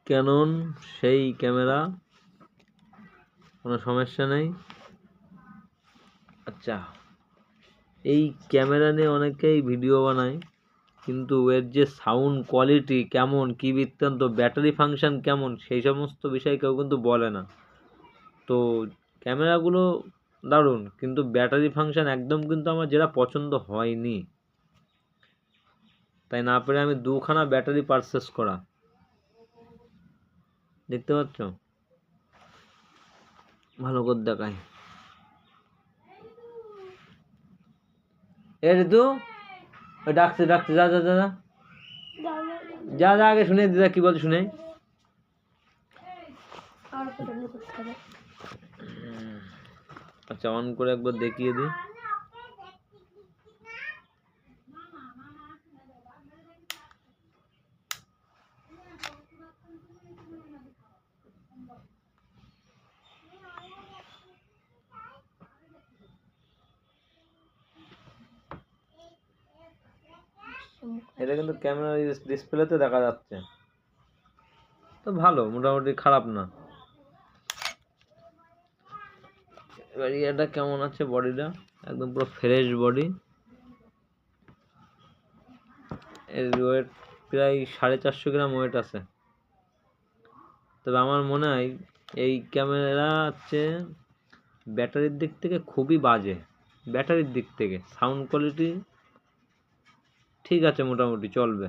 Canon সেই camera, কোনো সমস্যা নেই। আচ্ছা, এই ক্যামেরা নিয়ে অনেকেই ভিডিও বানায়, কিন্তু এর যে সাউন্ড কোয়ালিটি কেমন, কী বৃত্তান্ত, ব্যাটারি ফাংশন কেমন, সেই সমস্ত বিষয় কেউ কিন্তু বলে না। তো ক্যামেরাগুলো দারুণ, কিন্তু ব্যাটারি ফাংশন একদম কিন্তু আমার যেটা পছন্দ হয়নি, তাই না পেরে আমি 2খানা ব্যাটারি পারচেস করা। দেখতে পাচ্ছ, ভালো করে দেখাই। এ ঋতু, ওই ডাকছে ডাকছে, যা যা যা যা যা যা, আগে শুনে দিদা কি বল, শুনে। আচ্ছা, অন করে একবার দেখিয়ে দিই। এটা কিন্তু ক্যামেরা ডিসপ্লেতে দেখা যাচ্ছে, তো ভালো, মোটামুটি খারাপ না। এবার এটা কেমন আছে, বডিটা একদম পুরো ফ্রেশ বডি। এর ওয়েট প্রায় 450 গ্রাম ওয়েট আছে। তবে আমার মনে হয় এই ক্যামেরা হচ্ছে ব্যাটারির দিক থেকে খুবই বাজে। ব্যাটারির দিক থেকে সাউন্ড কোয়ালিটি ঠিক আছে, মোটামুটি চলবে।